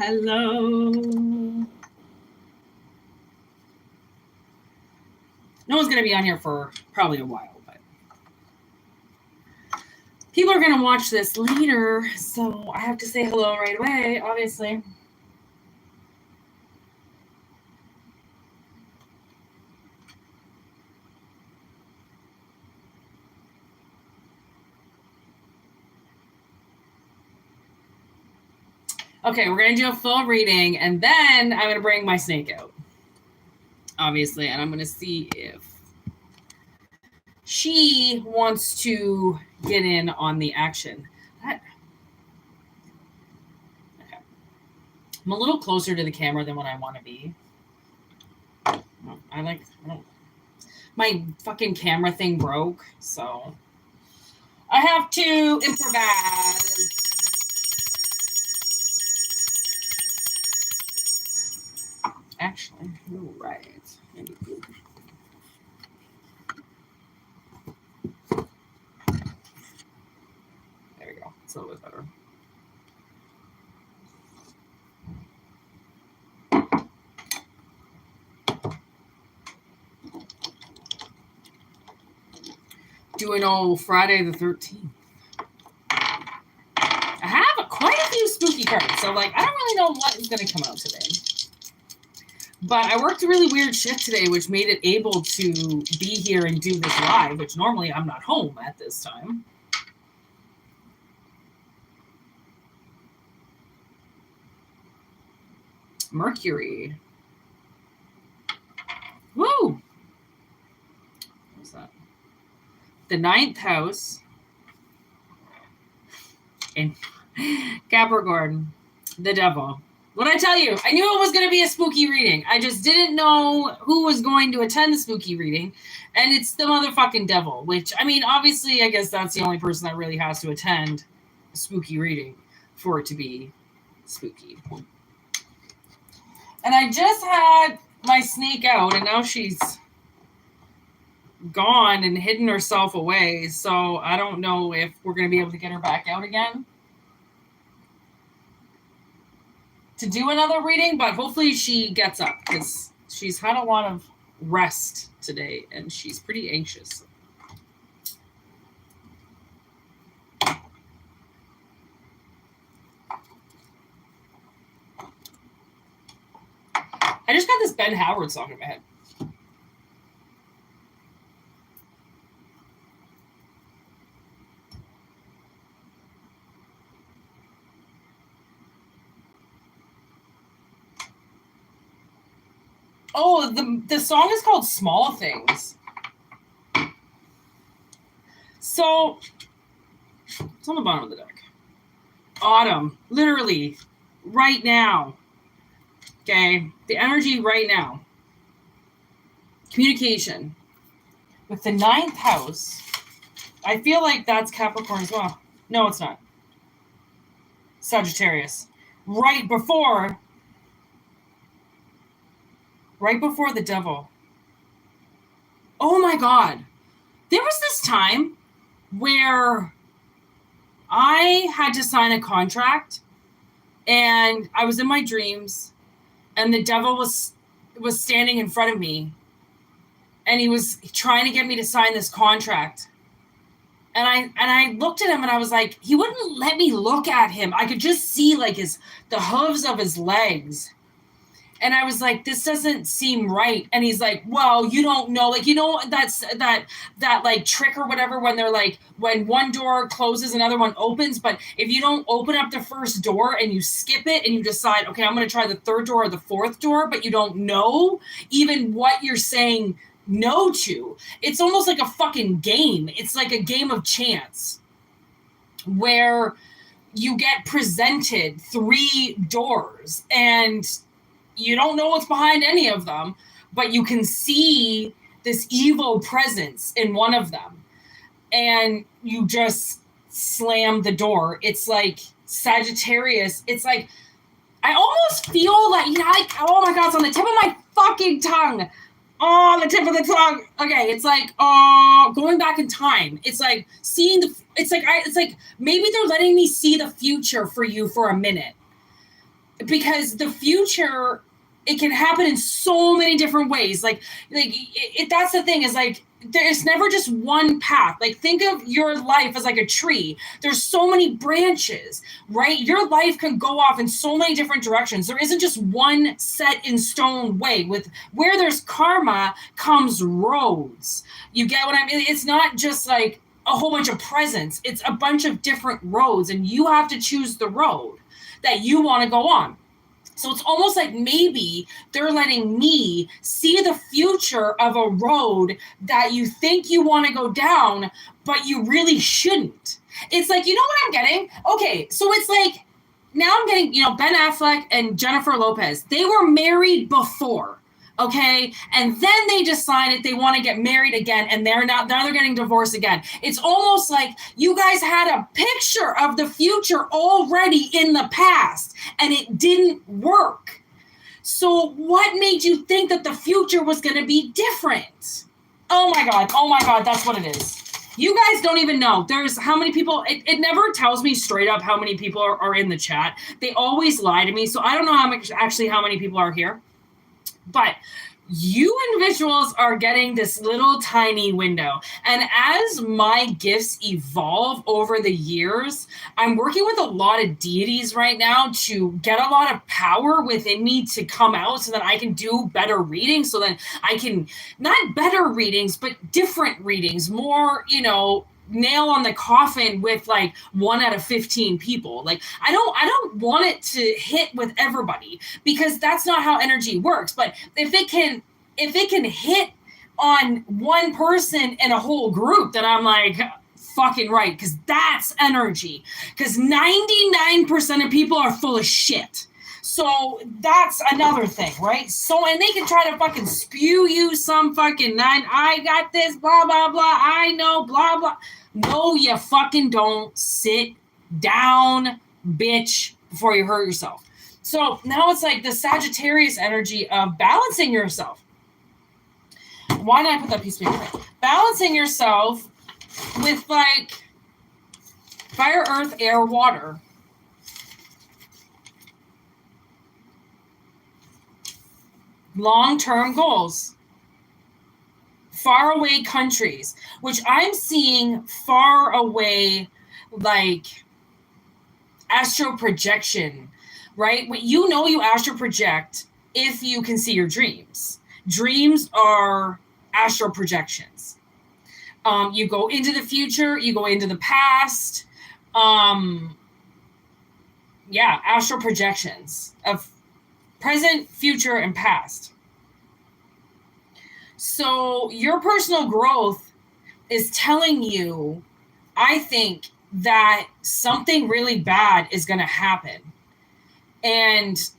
hello. No one's going to be on here for probably a while, but people are going to watch this later, so I have to say hello right away, obviously. Okay, we're going to do a full reading, and then I'm going to bring my snake out, obviously, and I'm going to see if she wants to get in on the action. Okay. I'm a little closer to the camera than what I want to be. My fucking camera thing broke, so I have to improvise. Actually, you're right. Maybe. There we go. It's a little bit better. Doing old Friday the 13th. I have quite a few spooky cards, so I don't really know what is going to come out today. But I worked a really weird shift today, which made it able to be here and do this live, which normally I'm not home at this time. Mercury. Woo! What's that? The 9th house in Capricorn. The devil. What'd I tell you? I knew it was going to be a spooky reading. I just didn't know who was going to attend the spooky reading. And it's the motherfucking devil, which, I mean, obviously, I guess that's the only person that really has to attend a spooky reading for it to be spooky. And I just had my snake out, and now she's gone and hidden herself away. So I don't know if we're going to be able to get her back out again to do another reading, but hopefully she gets up because she's had a lot of rest today and she's pretty anxious. I just got this Ben Howard song in my head. Oh, the song is called Small Things. So, it's on the bottom of the deck. Autumn, literally, right now. Okay, the energy right now. Communication. With the 9th house, I feel like that's Capricorn as well. No, it's not. Sagittarius. Right before the devil. Oh my God. There was this time where I had to sign a contract and I was in my dreams and the devil was standing in front of me and he was trying to get me to sign this contract. And I looked at him and I was like, he wouldn't let me look at him. I could just see the hooves of his legs. And I was like, this doesn't seem right. And he's like, well, you don't know, that's that trick or whatever when they're when one door closes, another one opens. But if you don't open up the first door and you skip it and you decide, okay, I'm going to try the third door or the fourth door, but you don't know even what you're saying no to. It's almost like a fucking game. It's like a game of chance where you get presented 3 doors and you don't know what's behind any of them, but you can see this evil presence in one of them. And you just slam the door. It's like Sagittarius. It's like, I almost feel like, oh my God, it's on the tip of my fucking tongue. Oh, the tip of the tongue. Okay, it's like, going back in time. It's like it's like maybe they're letting me see the future for you for a minute. because the future, it can happen in so many different ways. That's the thing, is like, there's never just one path. Like, think of your life as like a tree. There's so many branches, right? Your life can go off in so many different directions. There isn't just one set in stone way. With where there's karma comes roads. You get what I mean? It's not just like a whole bunch of presents. It's a bunch of different roads, and you have to choose the road that you want to go on. So it's almost like maybe they're letting me see the future of a road that you think you want to go down, but you really shouldn't. It's like, you know what I'm getting? Okay, so it's like, now I'm getting, Ben Affleck and Jennifer Lopez. They were married before, okay? And then they decided they want to get married again, and now they're getting divorced again. It's almost like you guys had a picture of the future already in the past, and it didn't work. So what made you think that the future was going to be different? Oh my God, that's what it is. You guys don't even know. There's how many people, it never tells me straight up how many people are in the chat. They always lie to me, so I don't know how many people are here. But you individuals are getting this little tiny window. And as my gifts evolve over the years, I'm working with a lot of deities right now to get a lot of power within me to come out so that I can do better readings, so that I can, not better readings, but different readings, more, nail on the coffin with like 1 out of 15 people. Like, I don't want it to hit with everybody, because that's not how energy works. But if it can hit on one person in a whole group, then I'm like, fucking right, because that's energy. Because 99% of people are full of shit. So that's another thing, right? So, and they can try to fucking spew you some fucking, I got this, blah, blah, blah, I know, blah, blah. No, you fucking don't. Sit down, bitch, before you hurt yourself. So now it's like the Sagittarius energy of balancing yourself. Why not put that piece of paper in? Balancing yourself with like fire, earth, air, water. Long-term goals. Faraway countries, which I'm seeing far away, like astral projection, right? You astral project if you can see your dreams. Dreams are astral projections. You go into the future, you go into the past. Astral projections of present, future, and past. So your personal growth is telling you, I think, that something really bad is going to happen. That's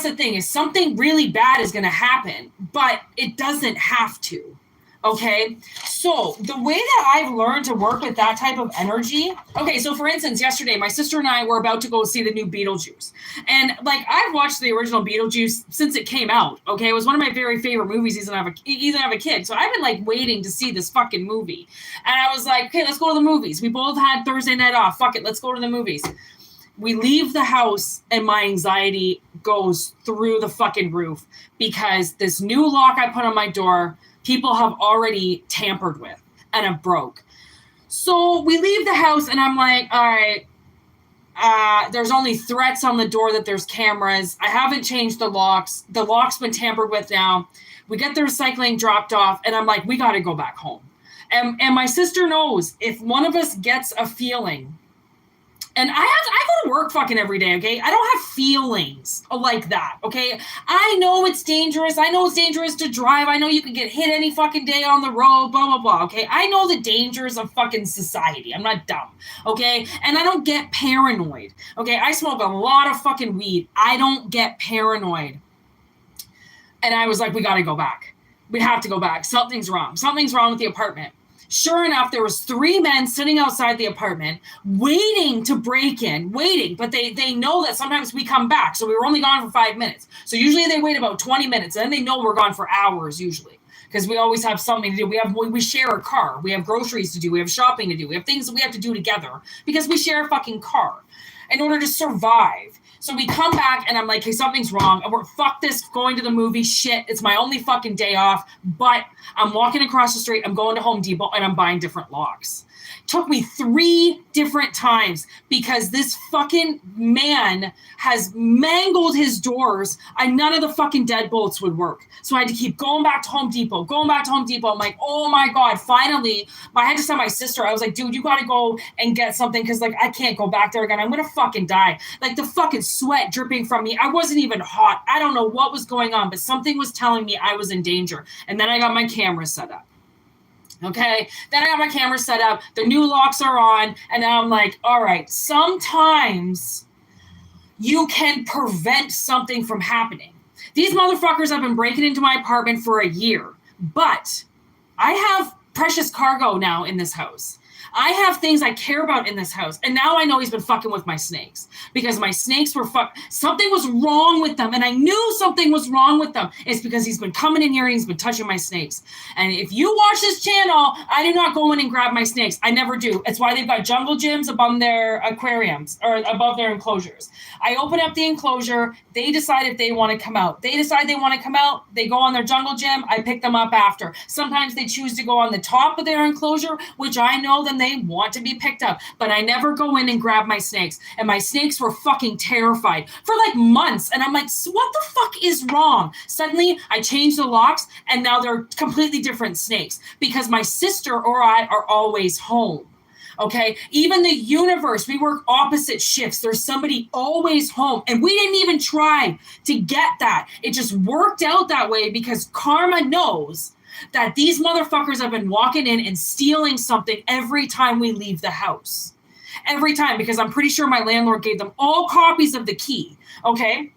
the thing, is something really bad is going to happen, but it doesn't have to. Okay, so the way that I've learned to work with that type of energy. Okay, so for instance, yesterday, my sister and I were about to go see the new Beetlejuice. And like, I've watched the original Beetlejuice since it came out. Okay, it was one of my very favorite movies. He's gonna have a kid. So I've been like waiting to see this fucking movie. And I was like, okay, let's go to the movies. We both had Thursday night off. Fuck it, let's go to the movies. We leave the house and my anxiety goes through the fucking roof, because this new lock I put on my door, people have already tampered with and have broke. So we leave the house and I'm like, all right, there's only threats on the door that there's cameras. I haven't changed the locks. The lock's been tampered with now. We get the recycling dropped off and I'm like, we got to go back home. And my sister knows if one of us gets a feeling, and I go to work fucking every day, okay? I don't have feelings like that, okay? I know it's dangerous. I know it's dangerous to drive. I know you can get hit any fucking day on the road, blah, blah, blah, okay? I know the dangers of fucking society. I'm not dumb, okay? And I don't get paranoid, okay? I smoke a lot of fucking weed. I don't get paranoid. And I was like, we got to go back. We have to go back. Something's wrong. Something's wrong with the apartment. Sure enough, there was 3 men sitting outside the apartment waiting to break in, but they know that sometimes we come back. So we were only gone for 5 minutes. So usually they wait about 20 minutes, and then they know we're gone for hours usually, because we always have something to do. We share a car. We have groceries to do. We have shopping to do. We have things that we have to do together because we share a fucking car in order to survive. So we come back and I'm like, hey, something's wrong. And we're fuck this, going to the movie. Shit, it's my only fucking day off. But I'm walking across the street. I'm going to Home Depot and I'm buying different locks. Took me 3 different times because this fucking man has mangled his doors and none of the fucking deadbolts would work. So I had to keep going back to Home Depot. I'm like, oh my God, finally, I had to send my sister. I was like, dude, you got to go and get something because like I can't go back there again. I'm going to fucking die. Like the fucking sweat dripping from me. I wasn't even hot. I don't know what was going on, but something was telling me I was in danger. And then I got my camera set up. Okay, then I got my camera set up, the new locks are on, and now I'm like, all right, sometimes you can prevent something from happening. These motherfuckers have been breaking into my apartment for a year, but I have precious cargo now in this house. I have things I care about in this house. And now I know he's been fucking with my snakes because my snakes were something was wrong with them. And I knew something was wrong with them. It's because he's been coming in here and he's been touching my snakes. And if you watch this channel, I do not go in and grab my snakes. I never do. It's why they've got jungle gyms above their aquariums or above their enclosures. I open up the enclosure. They decide if they want to come out. They decide they want to come out. They go on their jungle gym. I pick them up after. Sometimes they choose to go on the top of their enclosure, which I know then they want to be picked up, but I never go in and grab my snakes. And my snakes were fucking terrified for like months. And I'm like, what the fuck is wrong? Suddenly I changed the locks and now they're completely different snakes because my sister or I are always home. Okay. Even the universe, we work opposite shifts. There's somebody always home. And we didn't even try to get that. It just worked out that way because karma knows that these motherfuckers have been walking in and stealing something every time we leave the house. Every time, because I'm pretty sure my landlord gave them all copies of the key. Okay.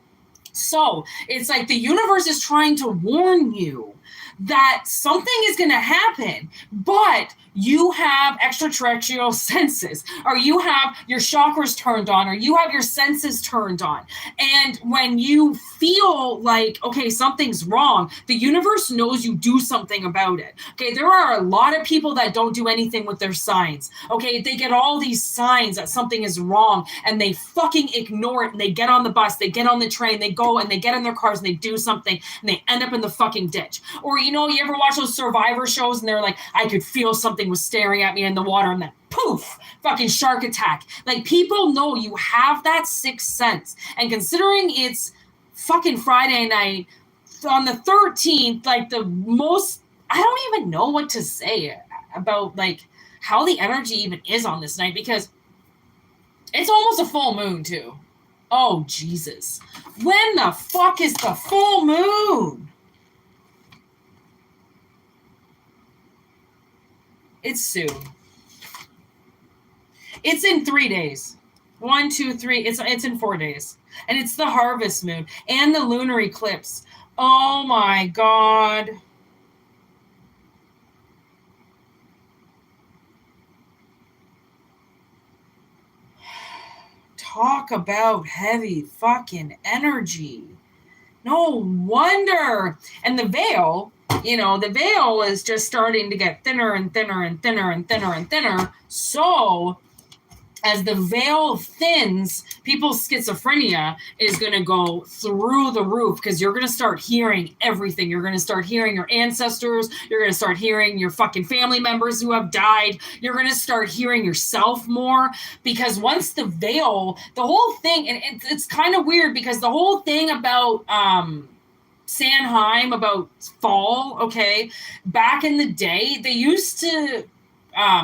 So it's like the universe is trying to warn you that something is going to happen, but you have extraterrestrial senses, or you have your chakras turned on, or you have your senses turned on. And when you feel like, okay, something's wrong, the universe knows you do something about it. Okay, there are a lot of people that don't do anything with their signs. Okay, they get all these signs that something is wrong, and they fucking ignore it, and they get on the bus, they get on the train, they go, and they get in their cars, and they do something, and they end up in the fucking ditch. Or, you know, you ever watch those Survivor shows, and they're like, I could feel something was staring at me in the water, and then poof, fucking shark attack. Like, people know you have that sixth sense. And considering it's fucking Friday night on the 13th, like the most, I don't even know what to say about like how the energy even is on this night, because it's almost a full moon too. Oh, Jesus. When the fuck is the full moon? It's soon. It's in 3 days. 1, 2, 3. It's in 4 days. And it's the harvest moon and the lunar eclipse. Oh my God. Talk about heavy fucking energy. No wonder. And the veil, you know, the veil is just starting to get thinner and thinner and thinner and thinner and thinner. So as the veil thins, people's schizophrenia is going to go through the roof, because you're going to start hearing everything. You're going to start hearing your ancestors. You're going to start hearing your fucking family members who have died. You're going to start hearing yourself more, because once the veil, the whole thing, and it's kind of weird, because the whole thing about Samhain, about fall, okay, back in the day, they used to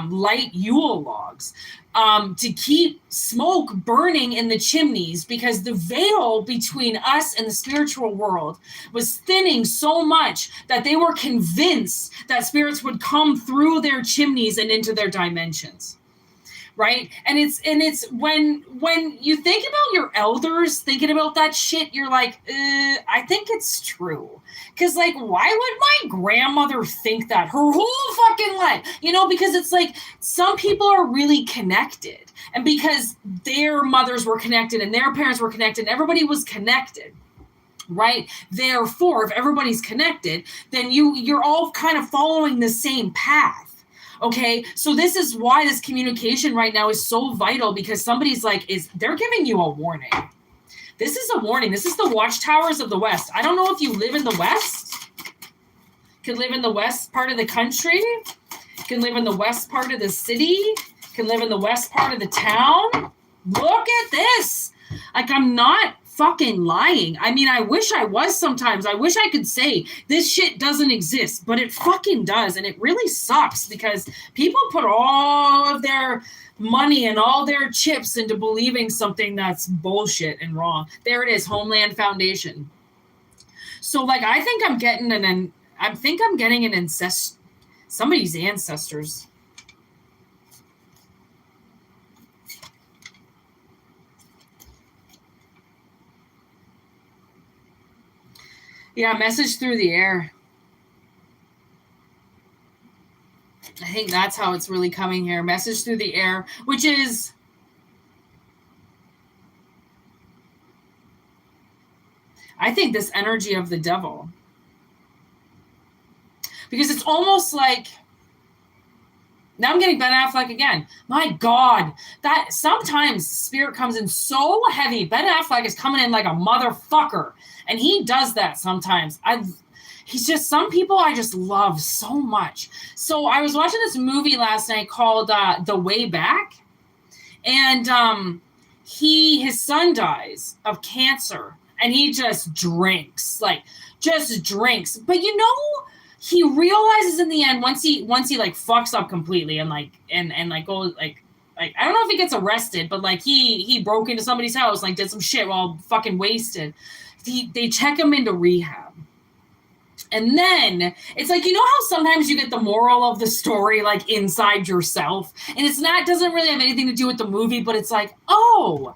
light Yule logs to keep smoke burning in the chimneys, because the veil between us and the spiritual world was thinning so much that they were convinced that spirits would come through their chimneys and into their dimensions. Right. And it's when you think about your elders thinking about that shit, you're like, I think it's true. Because, like, why would my grandmother think that her whole fucking life? You know, because it's like some people are really connected, and because their mothers were connected and their parents were connected, and everybody was connected. right? Therefore, if everybody's connected, then you're all kind of following the same path. Okay, so this is why this communication right now is so vital, because somebody's like, they're giving you a warning. This is a warning. This is the watchtowers of the West. I don't know if you live in the West, could live in the West part of the country, can live in the West part of the city, can live in the West part of the town. Look at this. Like, I'm not fucking lying. I mean, I wish I was sometimes. I wish I could say this shit doesn't exist, but it fucking does. And it really sucks because people put all of their money and all their chips into believing something that's bullshit and wrong. There it is, Homeland Foundation. So, like, I think I'm getting somebody's ancestors. Yeah, message through the air. I think that's how it's really coming here. Message through the air, which is, I think, this energy of the devil. Because it's almost like, now I'm getting Ben Affleck again. My God, that sometimes spirit comes in so heavy. Ben Affleck is coming in like a motherfucker. And he does that sometimes. He's just, some people I just love so much. So I was watching this movie last night called The Way Back. And his son dies of cancer. And he just drinks. But you know, he realizes in the end, once he like fucks up completely and goes like I don't know if he gets arrested, but like he broke into somebody's house, like did some shit while fucking wasted. They check him into rehab. And then it's like, you know how sometimes you get the moral of the story like inside yourself, and doesn't really have anything to do with the movie, but it's like, oh,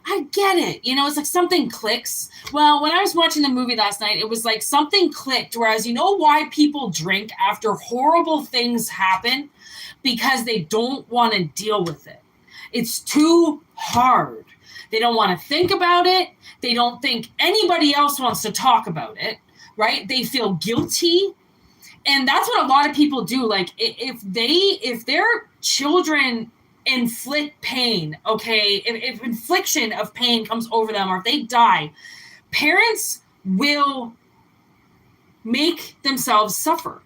I get it. You know, it's like something clicks. Well, when I was watching the movie last night, it was like something clicked. Whereas, you know why people drink after horrible things happen? Because they don't want to deal with it. It's too hard. They don't want to think about it. They don't think anybody else wants to talk about it, right? They feel guilty. And that's what a lot of people do. Like, if their children inflict pain, okay, if infliction of pain comes over them, or if they die, parents will make themselves suffer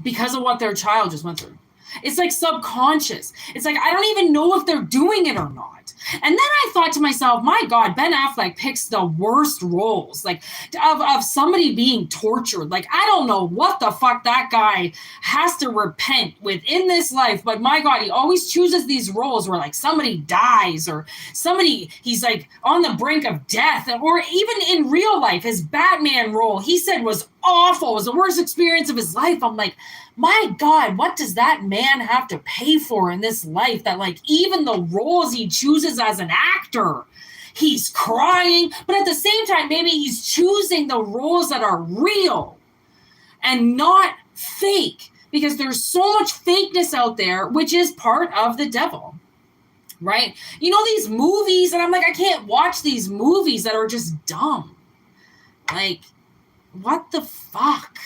because of what their child just went through. It's like subconscious. It's like, I don't even know if they're doing it or not. And then I thought to myself, my God, Ben Affleck picks the worst roles, like of somebody being tortured. Like, I don't know what the fuck that guy has to repent within this life. But my God, he always chooses these roles where like somebody dies or he's like on the brink of death. Or even in real life, his Batman role, he said was awful. It was the worst experience of his life. I'm like, my God, what does that man have to pay for in this life that like even the roles he chooses as an actor, he's crying, but at the same time, maybe he's choosing the roles that are real and not fake, because there's so much fakeness out there, which is part of the devil, right? You know, these movies, and I'm like, I can't watch these movies that are just dumb. Like, what the fuck?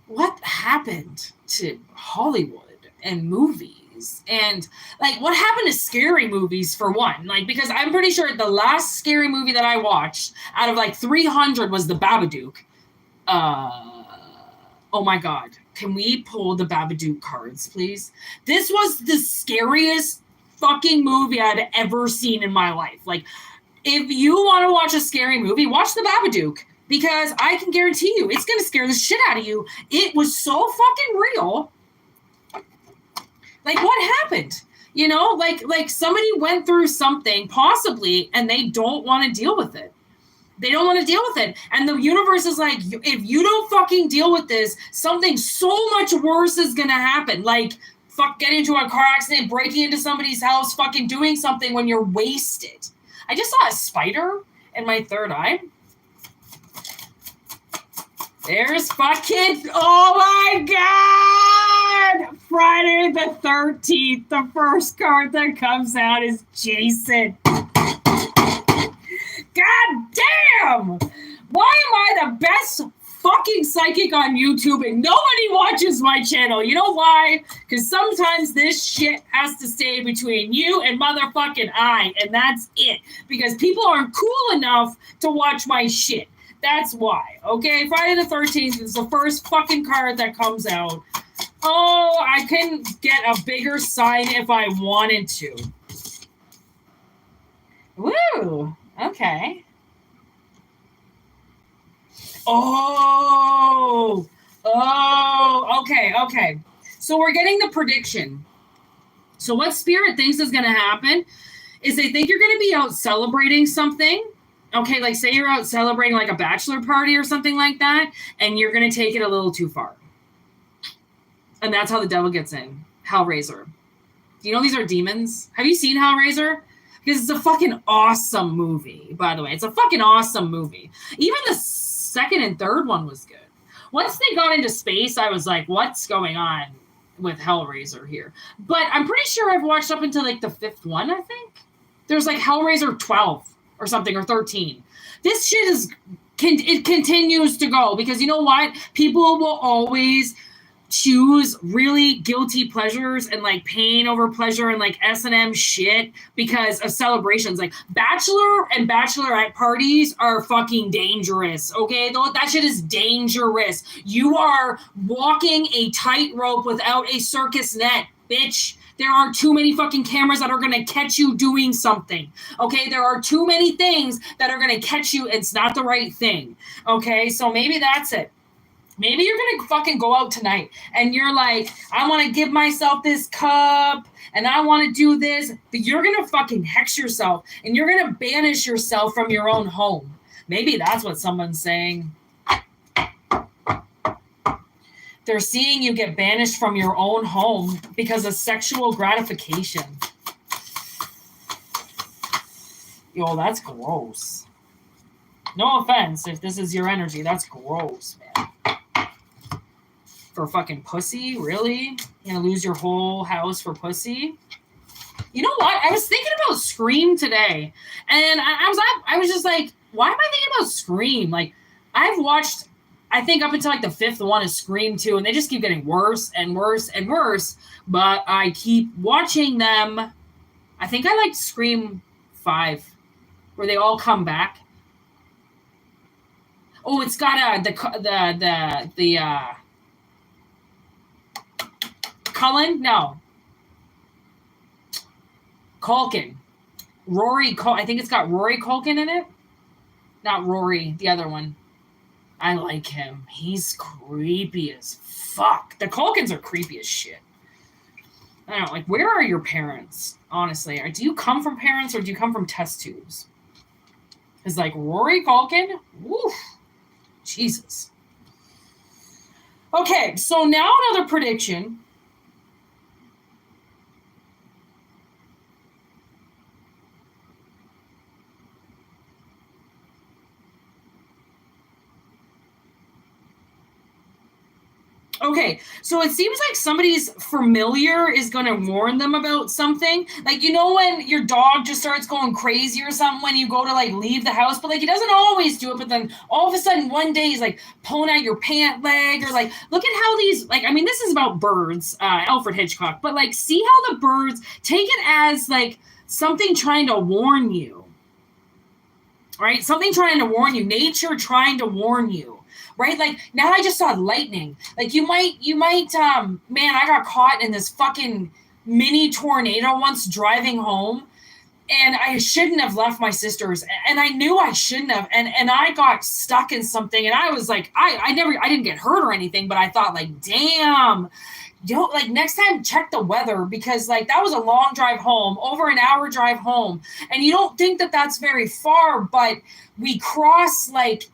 What happened to Hollywood and movies? And like, what happened to scary movies, for one? Like, because I'm pretty sure the last scary movie that I watched out of like 300 was The Babadook. Oh my God. Can we pull the Babadook cards, please? This was the scariest fucking movie I'd ever seen in my life. Like, if you want to watch a scary movie, watch The Babadook. Because I can guarantee you, it's going to scare the shit out of you. It was so fucking real. Like, what happened? You know, like somebody went through something, possibly, and they don't want to deal with it. They don't want to deal with it. And the universe is like, if you don't fucking deal with this, something so much worse is going to happen. Like, fuck, getting into a car accident, breaking into somebody's house, fucking doing something when you're wasted. I just saw a spider in my third eye. There's fucking, oh my God! Friday the 13th, the first card that comes out is Jason. God damn! Why am I the best fucking psychic on YouTube and nobody watches my channel? You know why? Because sometimes this shit has to stay between you and motherfucking I, and that's it. Because people aren't cool enough to watch my shit. That's why, okay? Friday the 13th is the first fucking card that comes out. Oh, I couldn't get a bigger sign if I wanted to. Woo! Okay. Oh, okay. So we're getting the prediction. So what Spirit thinks is going to happen is they think you're going to be out celebrating something. Okay, like say you're out celebrating like a bachelor party or something like that, and you're going to take it a little too far. And that's how the devil gets in. Hellraiser. Do you know these are demons? Have you seen Hellraiser? Because it's a fucking awesome movie, by the way. It's a fucking awesome movie. Even the second and third one was good. Once they got into space, I was like, what's going on with Hellraiser here? But I'm pretty sure I've watched up until like the fifth one, I think. There's like Hellraiser 12 or something, or 13. This shit it continues to go because you know what? People will always choose really guilty pleasures and like pain over pleasure and like S&M shit because of celebrations. Like bachelor and bachelorette parties are fucking dangerous, okay? That shit is dangerous. You are walking a tightrope without a circus net, bitch. There are too many fucking cameras that are going to catch you doing something, okay? There are too many things that are going to catch you. It's not the right thing, okay? So maybe that's it. Maybe you're going to fucking go out tonight and you're like, I want to give myself this cup and I want to do this. But you're going to fucking hex yourself and you're going to banish yourself from your own home. Maybe that's what someone's saying. They're seeing you get banished from your own home because of sexual gratification. Yo, that's gross. No offense if this is your energy. That's gross, man. For fucking pussy? Really? You're gonna lose your whole house for pussy? You know what? I was thinking about Scream today. And I was just like, why am I thinking about Scream? Like, I've watched, I think up until like the fifth one is Scream 2, and they just keep getting worse and worse and worse. But I keep watching them. I think I liked Scream 5, where they all come back. Oh, it's got the Cullen? No. Culkin. I think it's got Rory Culkin in it. Not Rory, the other one. I like him. He's creepy as fuck. The Culkins are creepy as shit. I don't know, like, where are your parents, honestly? Do you come from parents or do you come from test tubes? Because, like, Rory Culkin? Woof. Jesus. Okay, so now another prediction. Okay, so it seems like somebody's familiar is going to warn them about something. Like, you know when your dog just starts going crazy or something when you go to, like, leave the house? But, like, he doesn't always do it. But then all of a sudden one day he's, like, pulling out your pant leg or, like, look at how these, like, I mean, this is about birds, Alfred Hitchcock. But, like, see how the birds take it as, like, something trying to warn you. Right? Something trying to warn you. Nature trying to warn you. Right? Like, now I just saw lightning. Like, you might, man, I got caught in this fucking mini tornado once driving home, and I shouldn't have left my sister's, and I knew I shouldn't have, and I got stuck in something, and I was like, I didn't get hurt or anything, but I thought, like, damn, like, next time check the weather, because, like, that was a long drive home, over an hour drive home, and you don't think that that's very far, but we cross, like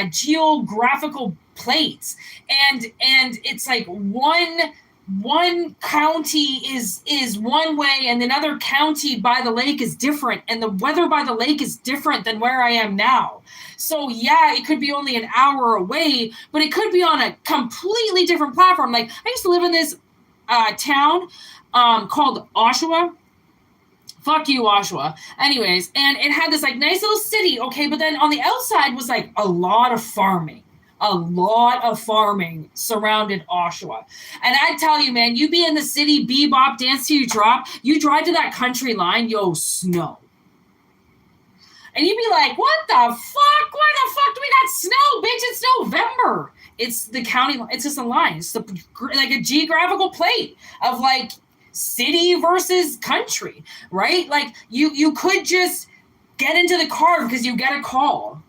geographical plates, and it's like one county is one way and another county by the lake is different, and the weather by the lake is different than where I am now. So yeah, it could be only an hour away, but it could be on a completely different platform. Like, I used to live in this town called Oshawa. Fuck you, Oshawa. Anyways, and it had this like nice little city, okay, but then on the outside was like a lot of farming. A lot of farming surrounded Oshawa. And I tell you, man, you be in the city, bebop, dance till you drop, you drive to that country line, yo, snow. And you'd be like, what the fuck? Why the fuck do we got snow, bitch? It's November. It's the county, it's just a line. It's like a geographical plate of like city versus country, right? Like you could just get into the car because you get a call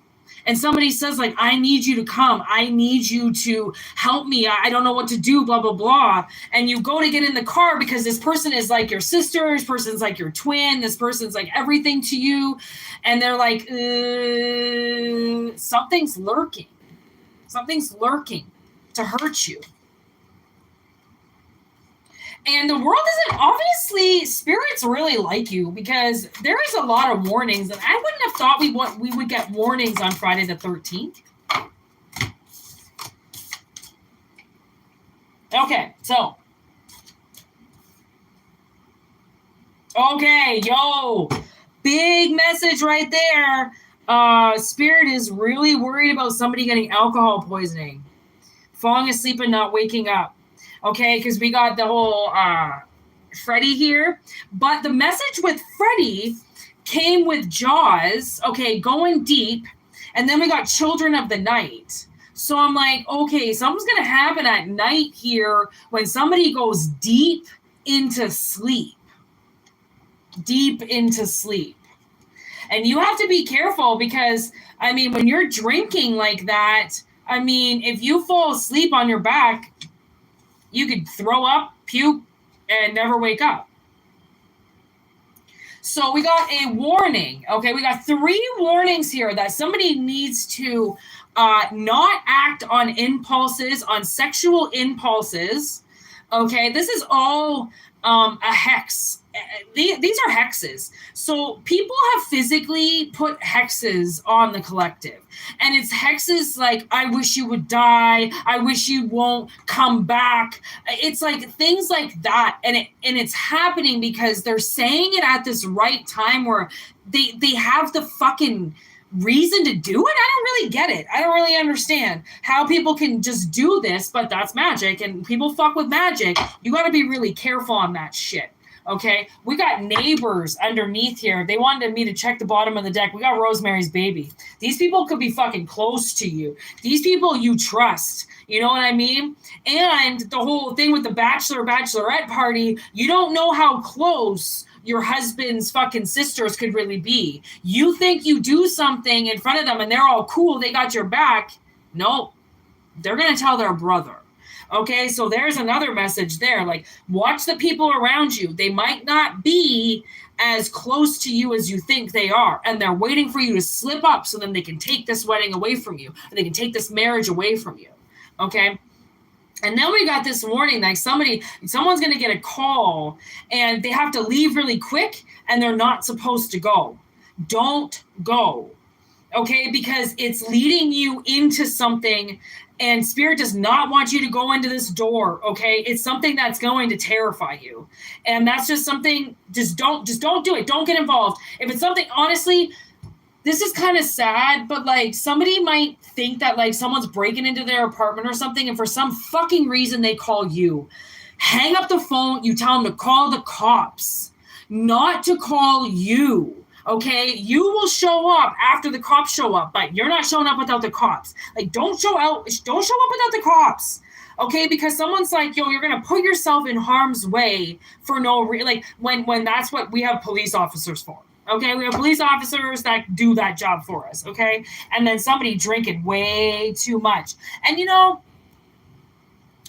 and somebody says like, I need you to come. I need you to help me. I don't know what to do, blah, blah, blah. And you go to get in the car because this person is like your sister, this person's like your twin, this person's like everything to you. And they're like, something's lurking. Something's lurking to hurt you. And the world isn't, obviously, spirits really like you because there is a lot of warnings. And I wouldn't have thought we would get warnings on Friday the 13th. Okay, so. Okay, yo. Big message right there. Spirit is really worried about somebody getting alcohol poisoning. Falling asleep and not waking up. Okay, because we got the whole Freddy here. But the message with Freddy came with Jaws, okay, going deep. And then we got Children of the Night. So I'm like, okay, something's going to happen at night here when somebody goes deep into sleep. Deep into sleep. And you have to be careful because, I mean, when you're drinking like that, I mean, if you fall asleep on your back, you could throw up, puke, and never wake up. So we got a warning. Okay, we got 3 warnings here that somebody needs to not act on impulses, on sexual impulses. Okay, this is all a hex. These are hexes. So people have physically put hexes on the collective. And it's hexes like, I wish you would die. I wish you won't come back. It's like things like that. And it's happening because they're saying it at this right time where they have the fucking reason to do it. I don't really get it. I don't really understand how people can just do this, but that's magic. And people fuck with magic. You got to be really careful on that shit. Okay, we got neighbors underneath here. They wanted me to check the bottom of the deck. We got Rosemary's Baby. These people could be fucking close to you. These people you trust. You know what I mean? And the whole thing with the bachelorette party, you don't know how close your husband's fucking sisters could really be. You think you do something in front of them and they're all cool, they got your back. Nope. They're going to tell their brother. Okay, so there's another message there. Like, watch the people around you. They might not be as close to you as you think they are. And they're waiting for you to slip up so then they can take this wedding away from you. Or they can take this marriage away from you. Okay? And then we got this warning, like someone's going to get a call and they have to leave really quick and they're not supposed to go. Don't go. Okay? Because it's leading you into something. And Spirit does not want you to go into this door, okay? It's something that's going to terrify you. And that's just something, just don't do it. Don't get involved. If it's something, honestly, this is kind of sad, but like somebody might think that like someone's breaking into their apartment or something, and for some fucking reason they call you. Hang up the phone, you tell them to call the cops, not to call you. Okay, you will show up after the cops show up, but you're not showing up without the cops. Like, don't show up without the cops. Okay, because someone's like, yo, you're gonna put yourself in harm's way for no reason. Like when that's what we have police officers for. Okay, we have police officers that do that job for us. Okay, and then somebody drinking way too much, and you know.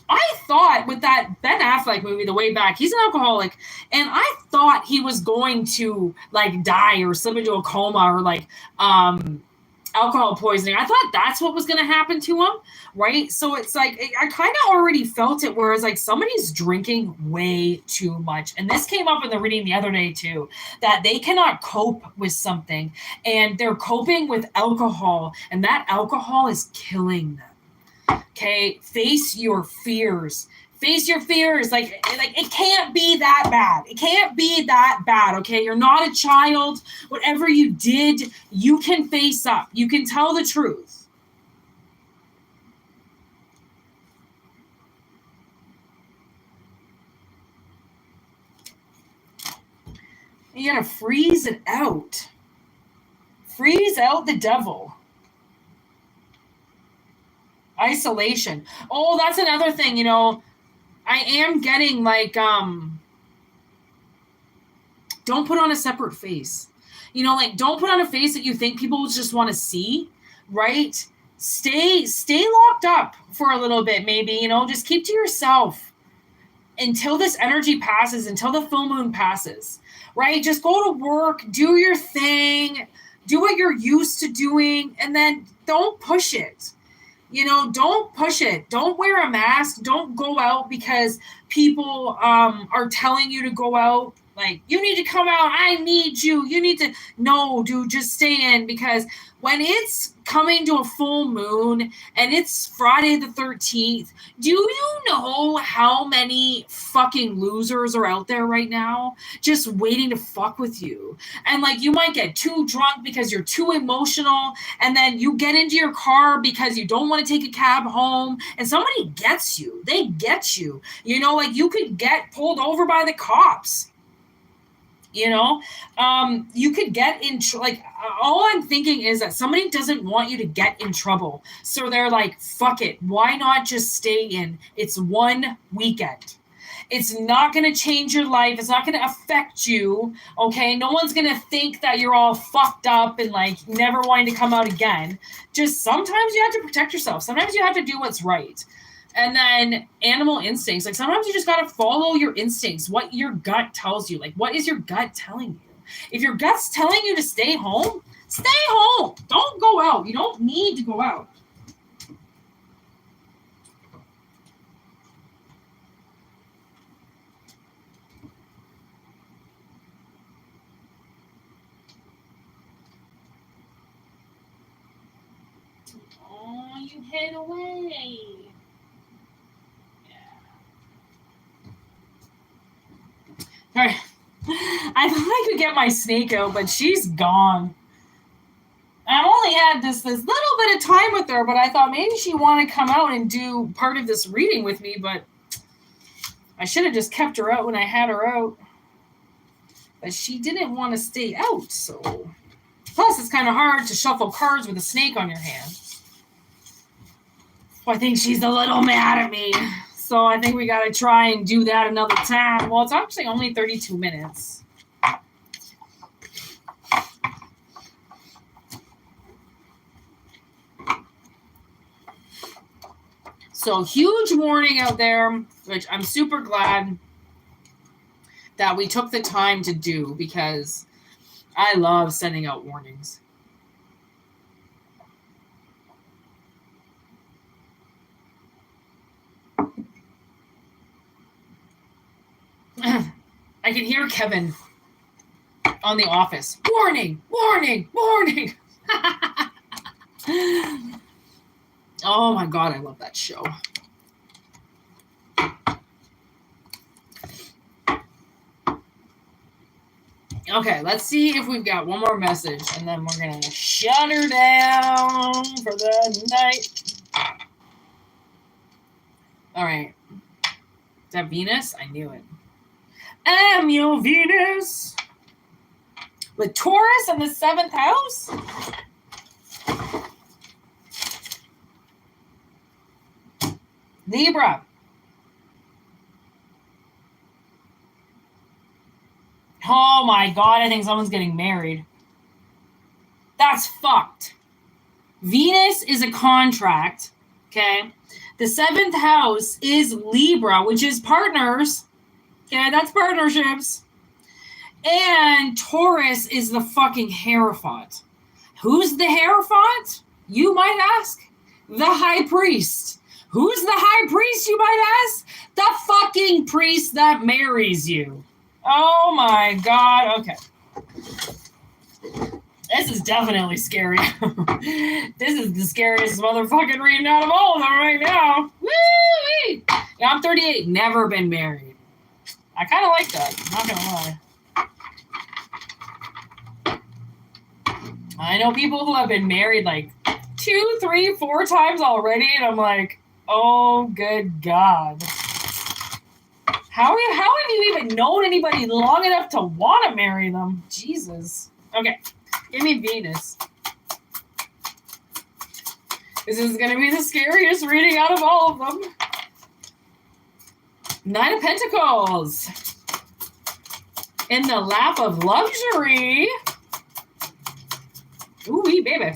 I thought with that Ben Affleck movie, The Way Back, he's an alcoholic, and I thought he was going to like die or slip into a coma or like alcohol poisoning. I thought that's what was going to happen to him, right? So it's like I kind of already felt it, whereas like somebody's drinking way too much, and this came up in the reading the other day too, that they cannot cope with something, and they're coping with alcohol, and that alcohol is killing them. Okay, face your fears. Face your fears. Like it can't be that bad. It can't be that bad, okay? You're not a child. Whatever you did, you can face up. You can tell the truth. You gotta freeze it out. Freeze out the devil. Isolation. Oh, that's another thing, I am getting like, don't put on a separate face. Like, don't put on a face that you think people just want to see, right? Stay locked up for a little bit, maybe, just keep to yourself until this energy passes, until the full moon passes, right? Just go to work, do your thing, do what you're used to doing, and then don't push it. Don't push it. Don't wear a mask. Don't go out because people are telling you to go out. Like, you need to come out. I need you. You need to. No, dude, just stay in, because when it's coming to a full moon and it's Friday the 13th, do you know how many fucking losers are out there right now just waiting to fuck with you? And like, you might get too drunk because you're too emotional, and then you get into your car because you don't want to take a cab home, and somebody gets you. They get you. Like, you could get pulled over by the cops. You could get in, all I'm thinking is that somebody doesn't want you to get in trouble. So they're like, fuck it. Why not just stay in? It's one weekend. It's not going to change your life. It's not going to affect you. Okay. No one's going to think that you're all fucked up and like never wanting to come out again. Just sometimes you have to protect yourself. Sometimes you have to do what's right. And then animal instincts. Like, sometimes you just got to follow your instincts, what your gut tells you. Like, what is your gut telling you? If your gut's telling you to stay home, stay home. Don't go out. You don't need to go out. Oh, you hid away. All right. I thought I could get my snake out, but she's gone. I only had this little bit of time with her, but I thought maybe she wanted to come out and do part of this reading with me, but I should have just kept her out when I had her out. But she didn't want to stay out, so. Plus, it's kind of hard to shuffle cards with a snake on your hand. I think she's a little mad at me. So I think we got to try and do that another time. Well, it's actually only 32 minutes. So huge warning out there, which I'm super glad that we took the time to do, because I love sending out warnings. I can hear Kevin on The Office. Warning, warning, warning. Oh my God, I love that show. Okay, let's see if we've got one more message, and then we're going to shut her down for the night. All right. Is that Venus? I knew it. I'm your Venus. With Taurus in the 7th house. Libra. Oh my God, I think someone's getting married. That's fucked. Venus is a contract, okay? The 7th house is Libra, which is partners. Okay, that's partnerships. And Taurus is the fucking Hierophant. Who's the Hierophant? You might ask. The High Priest. Who's the High Priest, you might ask? The fucking priest that marries you. Oh my God. Okay. This is definitely scary. This is the scariest motherfucking reading out of all of them right now. Woo-wee! Yeah, I'm 38, never been married. I kind of like that, not gonna lie. I know people who have been married like 2, 3, 4 times already, and I'm like, oh, good God. How have you even known anybody long enough to want to marry them? Jesus. Okay. Give me Venus. This is going to be the scariest reading out of all of them. 9 of Pentacles. In the lap of luxury. Ooh-wee, baby.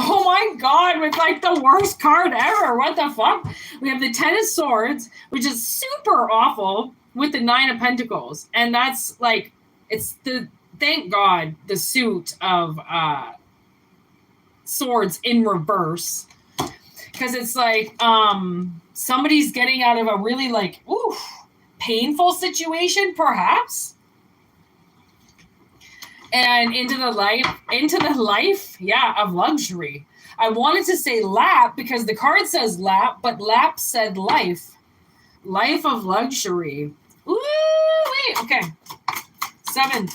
Oh my God, with like the worst card ever. What the fuck? We have the 10 of Swords, which is super awful, with the 9 of Pentacles. And that's like, it's the, thank God, the suit of Swords in reverse. Because it's like somebody's getting out of a really like, painful situation, perhaps. And into the life, yeah, of luxury. I wanted to say lap because the card says lap, but lap said life. Life of luxury. Ooh, wait, okay. 7th.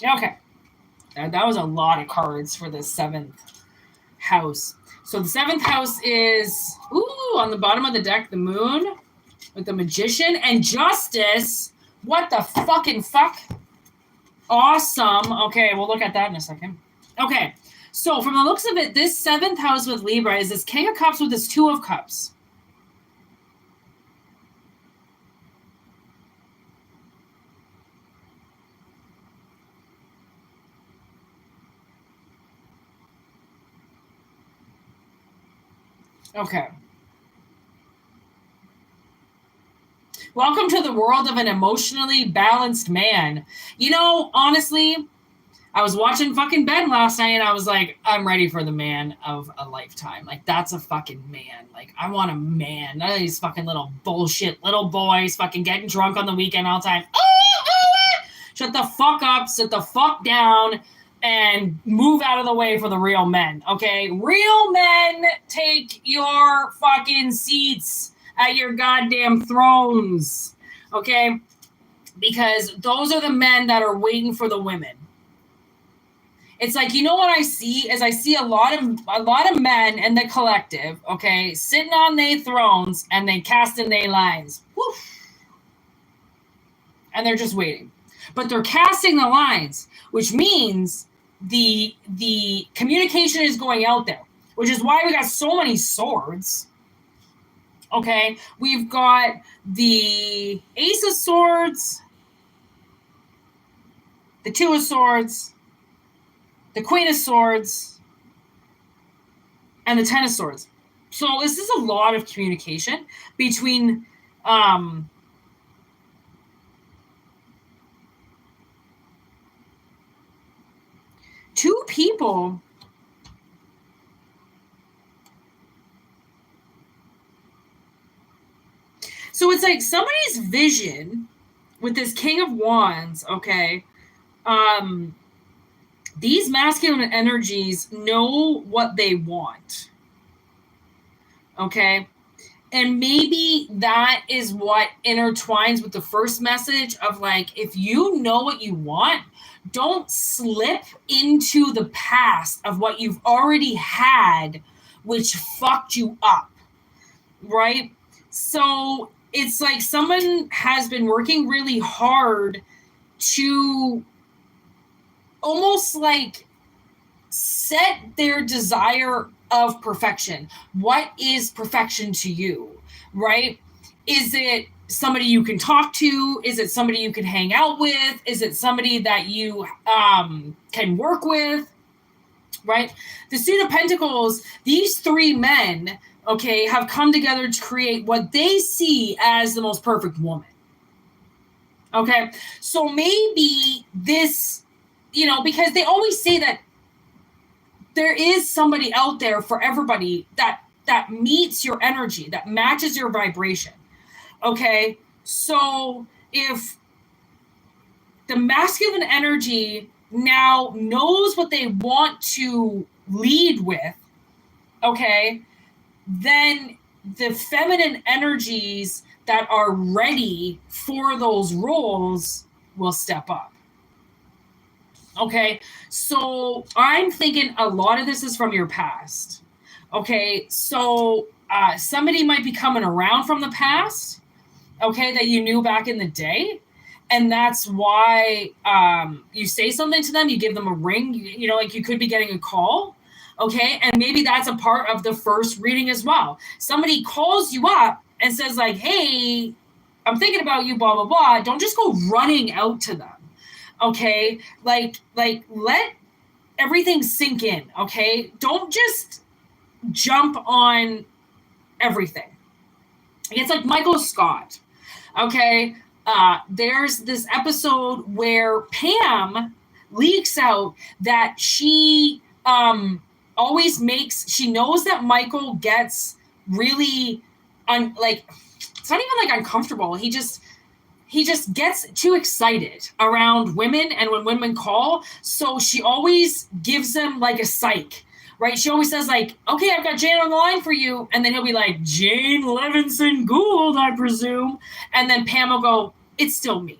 Okay. That was a lot of cards for the 7th house. So the 7th house is, on the bottom of the deck, the moon with the magician and justice. What the fucking fuck? Awesome. Okay, we'll look at that in a second. Okay, so from the looks of it, this 7th house with Libra is this King of Cups with this 2 of Cups. Okay. Welcome to the world of an emotionally balanced man. You know, honestly, I was watching fucking Ben last night and I was like, I'm ready for the man of a lifetime. Like, that's a fucking man. Like, I want a man. None of these fucking little bullshit little boys fucking getting drunk on the weekend all the time. Shut the fuck up, sit the fuck down, and move out of the way for the real men, okay? Real men take your fucking seats at your goddamn thrones, okay? Because those are the men that are waiting for the women. It's like, you know what I see is I see a lot of men in the collective, okay, sitting on their thrones and they casting their lines. Woof. And they're just waiting. But they're casting the lines, which means the communication is going out there, which is why we got so many swords. Okay, we've got the Ace of Swords, the 2 of Swords, the Queen of Swords, and the 10 of Swords. So this is a lot of communication between two people So it's like somebody's vision with this King of Wands, okay? These masculine energies know what they want, okay? And maybe that is what intertwines with the first message of like, if you know what you want, don't slip into the past of what you've already had, which fucked you up, right? So it's like someone has been working really hard to almost like set their desire of perfection. What is perfection to you, right? Is it somebody you can talk to? Is it somebody you can hang out with? Is it somebody that you can work with? right? The Suit of Pentacles, these three men, okay, have come together to create what they see as the most perfect woman. Okay, so maybe this, because they always say that there is somebody out there for everybody that meets your energy, that matches your vibration. Okay, so if the masculine energy now knows what they want to lead with, okay, then the feminine energies that are ready for those roles will step up. Okay, so I'm thinking a lot of this is from your past. Okay, so somebody might be coming around from the past, okay, that you knew back in the day. And that's why you say something to them, you give them a ring, like you could be getting a call, okay? And maybe that's a part of the first reading as well. Somebody calls you up and says like, hey, I'm thinking about you, blah, blah, blah. Don't just go running out to them, okay? Like let everything sink in, okay? Don't just jump on everything. It's like Michael Scott, okay? There's this episode where Pam leaks out that she she knows that Michael gets really it's not even like uncomfortable. He just gets too excited around women and when women call. So she always gives him like a psych, right? She always says like, okay, I've got Jane on the line for you. And then he'll be like, Jane Levinson Gould, I presume. And then Pam will go, it's still me.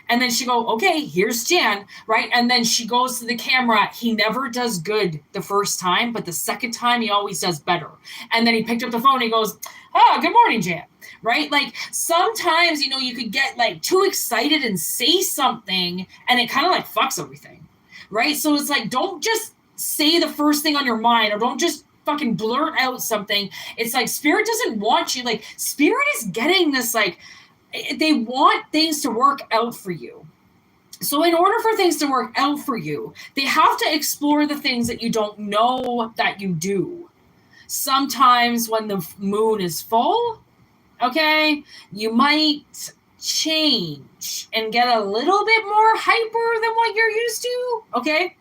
And then she go, okay, here's Jan, right? And then she goes to the camera. He never does good the first time, but the second time he always does better. And then he picked up the phone and he goes, oh, good morning, Jan, right? Like sometimes, you could get like too excited and say something and it kind of like fucks everything, right? So it's like, don't just say the first thing on your mind or don't just fucking blurt out something. It's like Spirit doesn't want you. Like Spirit is getting this like, they want things to work out for you. So in order for things to work out for you, they have to explore the things that you don't know that you do. Sometimes when the moon is full, okay, you might change and get a little bit more hyper than what you're used to, okay?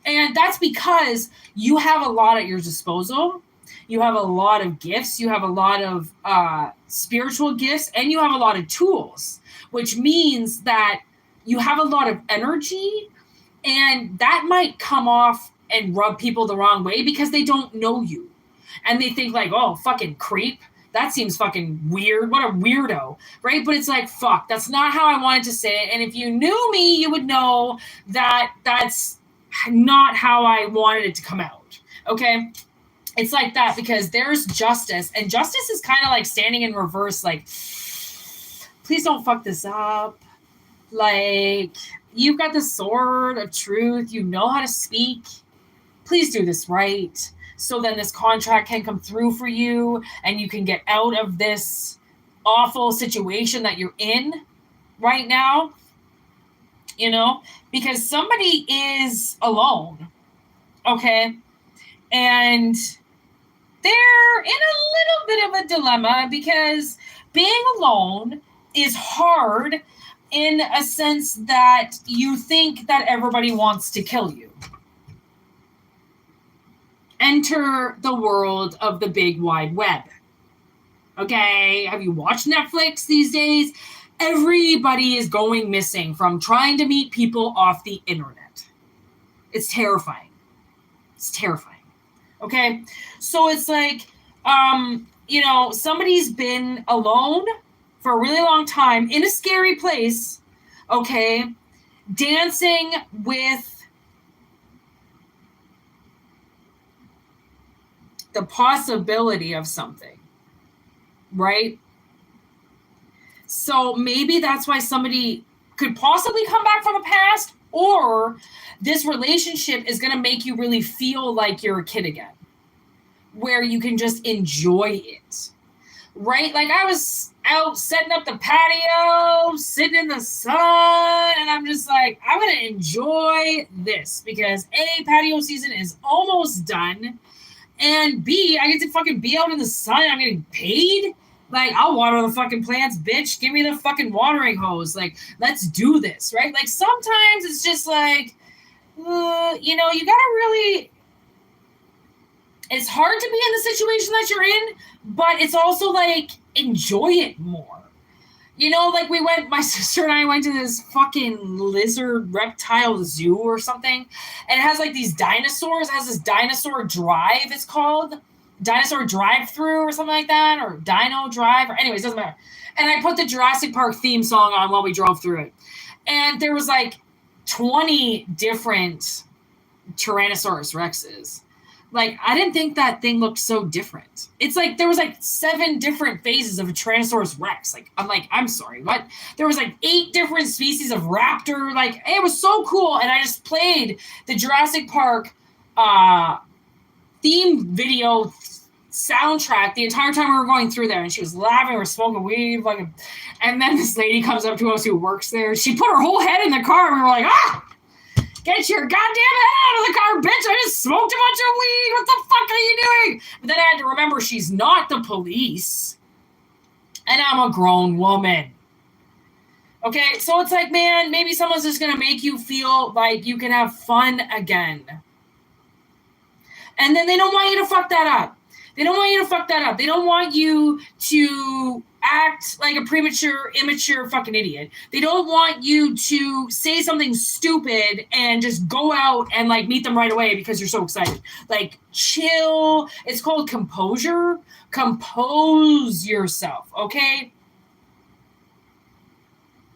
And that's because you have a lot at your disposal. You have a lot of gifts. You have a lot of spiritual gifts, and you have a lot of tools, which means that you have a lot of energy, and that might come off and rub people the wrong way because they don't know you. And they think like, oh, fucking creep. That seems fucking weird. What a weirdo, right? But it's like, fuck, that's not how I wanted to say it. And if you knew me, you would know that that's not how I wanted it to come out, okay? It's like that because there's justice, and justice is kind of like standing in reverse, like, please don't fuck this up. Like, you've got the sword of truth. You know how to speak. Please do this right. So then this contract can come through for you and you can get out of this awful situation that you're in right now, because somebody is alone, okay? And they're in a little bit of a dilemma because being alone is hard in a sense that you think that everybody wants to kill you. Enter the world of the big wide web. Okay, have you watched Netflix these days? Everybody is going missing from trying to meet people off the internet. It's terrifying. It's terrifying. Okay, so it's like, somebody's been alone for a really long time in a scary place, okay, dancing with the possibility of something, right? So maybe that's why somebody could possibly come back from the past, or this relationship is going to make you really feel like you're a kid again, where you can just enjoy it, right? Like I was out setting up the patio, sitting in the sun, and I'm just like, I'm going to enjoy this because A, patio season is almost done, and B, I get to fucking be out in the sun. I'm getting paid. Like, I'll water the fucking plants, bitch. Give me the fucking watering hose. Like, let's do this, right? Like, sometimes it's just like, you know, you gotta really, it's hard to be in the situation that you're in, but it's also like, enjoy it more. You know, like my sister and I went to this fucking lizard reptile zoo or something, and it has like these dinosaurs. It has this dinosaur drive, it's called. Dinosaur drive-through or something like that, or Dino Drive, or anyways, doesn't matter. And I put the Jurassic Park theme song on while we drove through it. And there was like 20 different Tyrannosaurus Rexes. Like, I didn't think that thing looked so different. It's like, there was like 7 different phases of a Tyrannosaurus Rex. Like, I'm sorry, what? There was like 8 different species of raptor. Like, it was so cool. And I just played the Jurassic Park theme video soundtrack the entire time we were going through there, and she was laughing, we're smoking weed, fucking, and then this lady comes up to us who works there. She put her whole head in the car, and we were like, get your goddamn head out of the car, bitch, I just smoked a bunch of weed, what the fuck are you doing? But then I had to remember she's not the police, and I'm a grown woman. Okay, so it's like, man, maybe someone's just gonna make you feel like you can have fun again. And then they don't want you to fuck that up. They don't want you to fuck that up. They don't want you to act like a premature, immature fucking idiot. They don't want you to say something stupid and just go out and like meet them right away because you're so excited. Like, chill. It's called composure. Compose yourself, okay?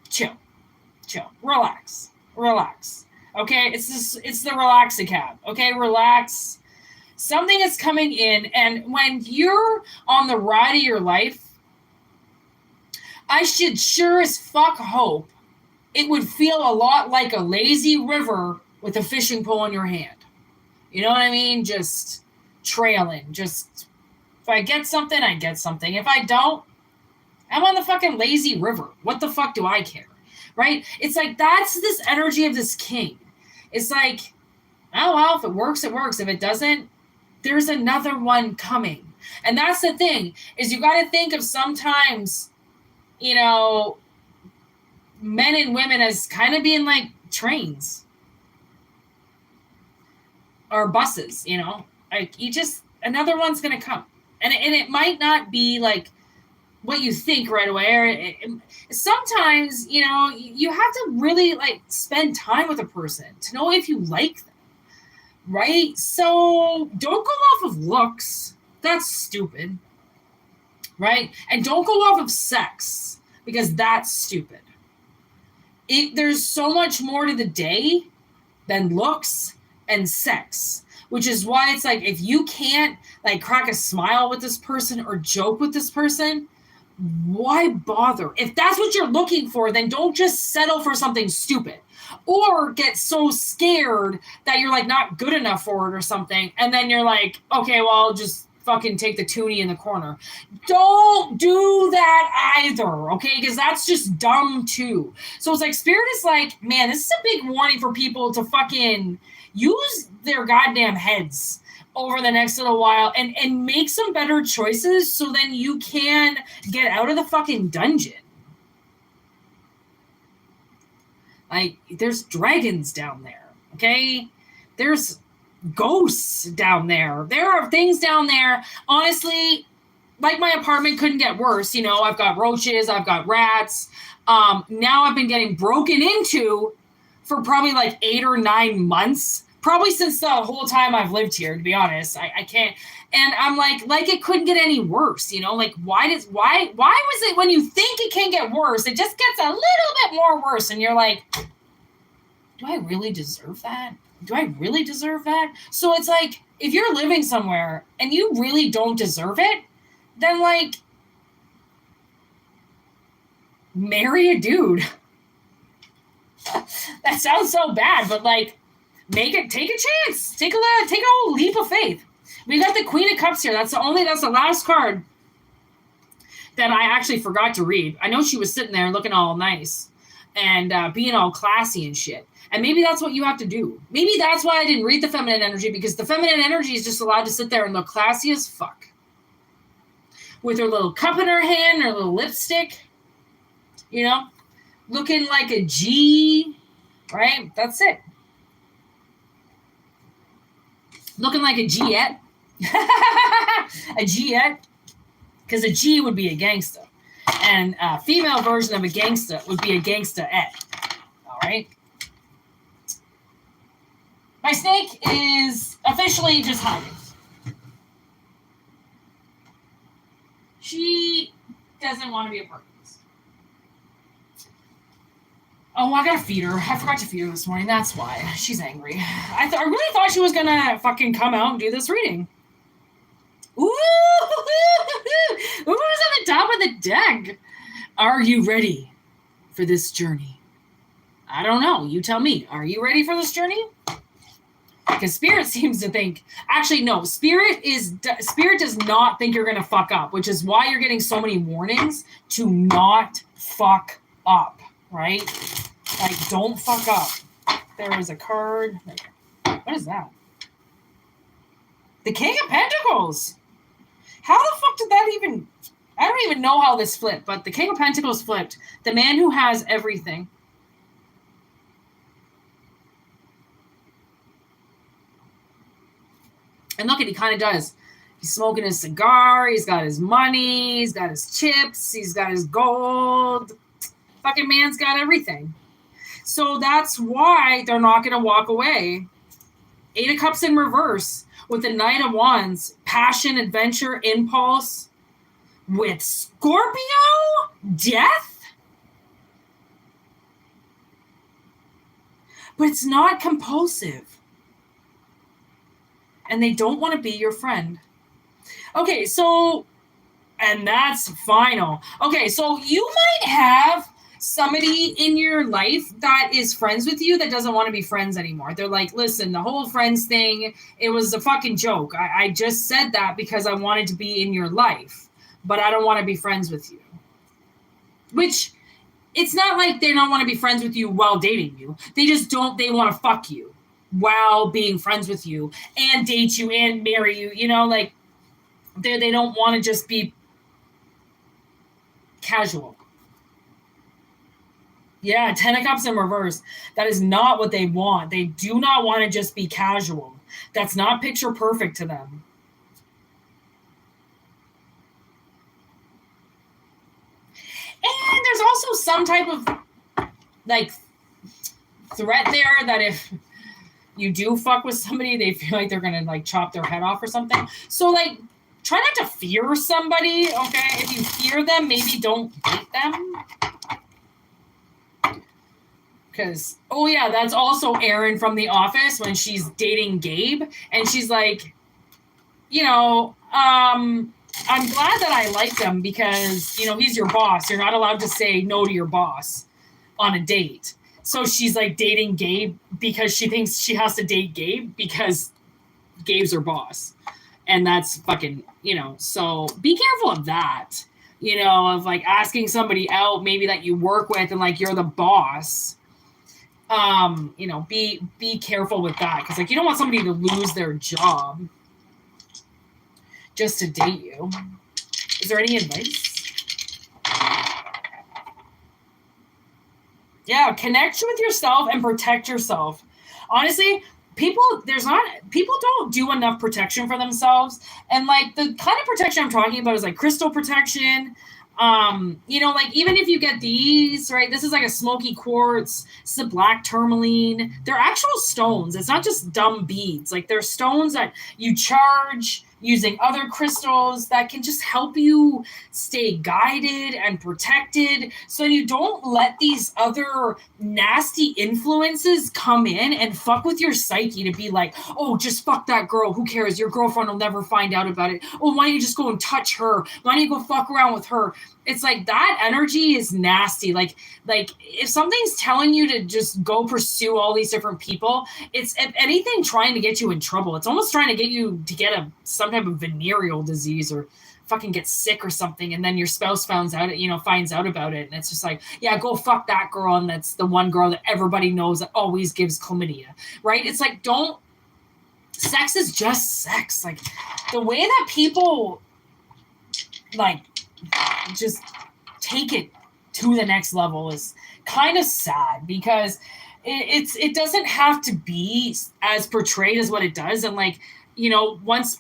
Chill. Relax. Okay? It's the relaxicab. Okay? Relax. Something is coming in, and when you're on the ride of your life, I should sure as fuck hope it would feel a lot like a lazy river with a fishing pole in your hand. You know what I mean? Just trailing. Just, if I get something, I get something. If I don't, I'm on the fucking lazy river. What the fuck do I care? Right? It's like, that's this energy of this king. It's like, oh, well, if it works, it works. If it doesn't, there's another one coming. And that's the thing, is you got to think of sometimes, you know, men and women as kind of being like trains or buses, you know, like you just, another one's going to come. And it might not be like what you think right away. Sometimes, you know, you have to really like spend time with a person to know if you like them. Right? So don't go off of looks. That's stupid. Right? And don't go off of sex, because that's stupid. There's so much more to the day than looks and sex, which is why it's like, if you can't like crack a smile with this person or joke with this person, why bother? If that's what you're looking for, then don't just settle for something stupid. Or get so scared that you're like not good enough for it or something. And then you're like, okay, well, I'll just fucking take the toonie in the corner. Don't do that either, okay? Because that's just dumb too. So it's like, Spirit is like, man, this is a big warning for people to fucking use their goddamn heads over the next little while and make some better choices so then you can get out of the fucking dungeon. Like, there's dragons down there, okay? There's ghosts down there. There are things down there. Honestly, like, my apartment couldn't get worse. You know, I've got roaches, I've got rats. Now I've been getting broken into for probably like 8 or 9 months. Probably since the whole time I've lived here, to be honest. I can't. And I'm like it couldn't get any worse, you know? Like, why was it when you think it can get worse, it just gets a little bit more worse, and you're like, do I really deserve that? Do I really deserve that? So it's like, if you're living somewhere and you really don't deserve it, then like, marry a dude. That sounds so bad, but like, take a chance. Take a whole leap of faith. We got the Queen of Cups here. That's the last card. that I actually forgot to read. I know she was sitting there looking all nice and being all classy and shit. And maybe that's what you have to do. Maybe that's why I didn't read the feminine energy, because the feminine energy is just allowed to sit there and look classy as fuck. With her little cup in her hand, her little lipstick, you know, looking like a G, right? That's it. Looking like a G-ette. A G-ette. Because a G would be a gangster. And a female version of a gangster would be a gangster-ette. All right? My snake is officially just hiding. She doesn't want to be a part of this. Oh, I gotta feed her. I forgot to feed her this morning. That's why. She's angry. I really thought she was gonna fucking come out and do this reading. Ooh! Who's on the top of the deck? Are you ready for this journey? I don't know. You tell me. Are you ready for this journey? Because Spirit seems to think, actually, no, Spirit does not think you're going to fuck up, which is why you're getting so many warnings to not fuck up, right? Like, don't fuck up. There is a card. What is that? The King of Pentacles. How the fuck did that even... I don't even know how this flipped, but the King of Pentacles flipped. The man who has everything. And look, he kind of does. He's smoking his cigar. He's got his money. He's got his chips. He's got his gold. Fucking man's got everything. So that's why they're not going to walk away. 8 of Cups in reverse with the Knight of Wands. Passion, adventure, impulse. With Scorpio? Death? But it's not compulsive. And they don't want to be your friend. Okay, so, and that's final. Okay, so you might have somebody in your life that is friends with you that doesn't want to be friends anymore. They're like, listen, the whole friends thing, it was a fucking joke. I just said that because I wanted to be in your life, but I don't want to be friends with you. Which, it's not like they don't want to be friends with you while dating you. They just don't, they want to fuck you while being friends with you and date you and marry you, you know, like they don't want to just be casual. Yeah, 10 of Cups in reverse. That is not what they want. They do not want to just be casual. That's not picture perfect to them. And there's also some type of like threat there that if you do fuck with somebody, they feel like they're gonna like chop their head off or something. So like, try not to fear somebody, okay? If you fear them, maybe don't date them. Because, oh yeah, that's also Erin from The Office when she's dating Gabe. And she's like, you know, I'm glad that I like him because, you know, he's your boss. You're not allowed to say no to your boss on a date. So she's like dating Gabe because she thinks she has to date Gabe because Gabe's her boss. And that's fucking, you know, so be careful of that, you know, of like asking somebody out maybe that you work with and like you're the boss. You know, be careful with that because like you don't want somebody to lose their job just to date you. Is there any advice? Yeah, connect with yourself and protect yourself. Honestly, people don't do enough protection for themselves. And like the kind of protection I'm talking about is like crystal protection. You know, like even if you get these, right? This is like a smoky quartz, it's a black tourmaline. They're actual stones. It's not just dumb beads. Like they're stones that you charge using other crystals that can just help you stay guided and protected so you don't let these other nasty influences come in and fuck with your psyche to be like, oh, just fuck that girl. Who cares? Your girlfriend will never find out about it. Oh, why don't you just go and touch her? Why don't you go fuck around with her? It's like that energy is nasty. Like if something's telling you to just go pursue all these different people, it's if anything trying to get you in trouble. It's almost trying to get you to get some type of venereal disease or fucking get sick or something, and then your spouse finds out about it, and it's just like, yeah, go fuck that girl, and that's the one girl that everybody knows that always gives chlamydia, right? It's like, sex is just sex. Like, the way that people like just take it to the next level is kind of sad, because it doesn't have to be as portrayed as what it does. And like, once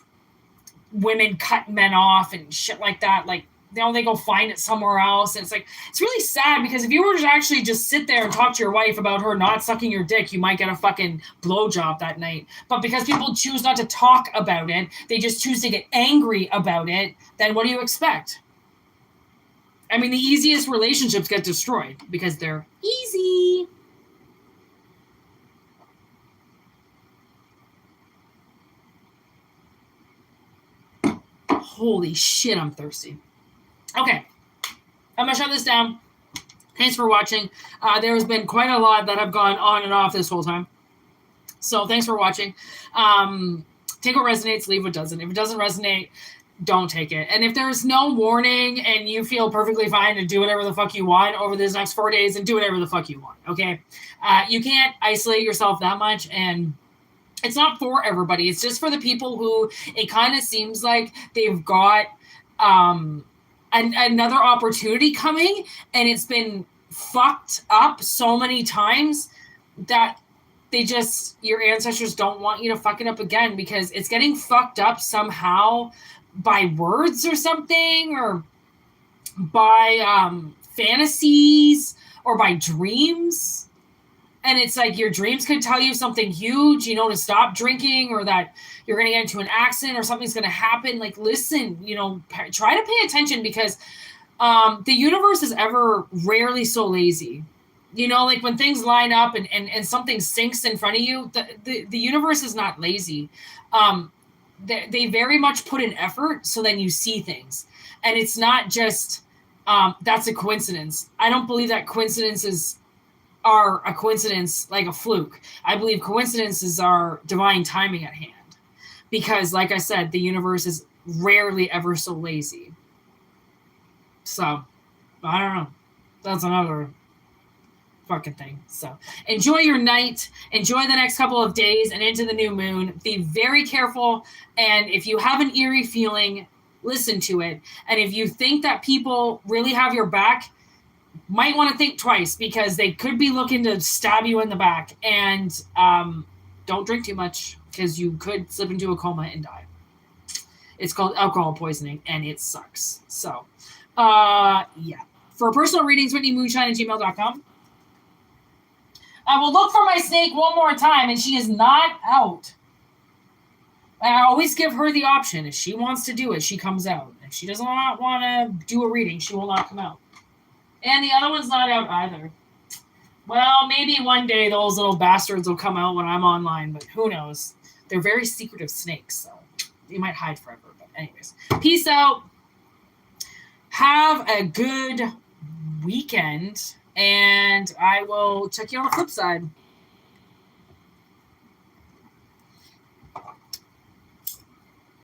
women cut men off and shit like that, like, they go find it somewhere else. And it's like, it's really sad, because if you were to actually just sit there and talk to your wife about her not sucking your dick, you might get a fucking blowjob that night. But because people choose not to talk about it, they just choose to get angry about it, then what do you expect? I mean, the easiest relationships get destroyed because they're easy. Holy shit, I'm thirsty. Okay, I'm going to shut this down. Thanks for watching. There's been quite a lot that have gone on and off this whole time. So thanks for watching. Take what resonates, leave what doesn't. If it doesn't resonate, don't take it. And if there's no warning and you feel perfectly fine to do whatever the fuck you want over these next 4 days, and do whatever the fuck you want, okay? You can't isolate yourself that much, and it's not for everybody. It's just for the people who it kind of seems like they've got another opportunity coming, and it's been fucked up so many times that your ancestors don't want you to fuck it up again, because it's getting fucked up somehow by words or something, or by fantasies, or by dreams. And it's like, your dreams could tell you something huge, to stop drinking, or that you're going to get into an accident, or something's going to happen. Like, listen, try to pay attention, because the universe is ever rarely so lazy. Like, when things line up and something sinks in front of you, the universe is not lazy. They very much put in effort, so then you see things. And it's not just, that's a coincidence. I don't believe that coincidences are a coincidence like a fluke. I believe coincidences are divine timing at hand. Because, like I said, the universe is rarely ever so lazy. So, I don't know. That's another fucking thing. So, enjoy your night. Enjoy the next couple of days and into the new moon. Be very careful. And if you have an eerie feeling, listen to it. And if you think that people really have your back, might want to think twice, because they could be looking to stab you in the back. And don't drink too much, because you could slip into a coma and die. It's called alcohol poisoning, and it sucks. So, yeah. For personal readings, whitneymoonshine@gmail.com. I will look for my snake one more time, and she is not out. I always give her the option. If she wants to do it, she comes out. If she does not want to do a reading, she will not come out. And the other one's not out either. Well, maybe one day those little bastards will come out when I'm online, but who knows? They're very secretive snakes, so you might hide forever. But anyways, peace out. Have a good weekend, and I will check you on the flip side.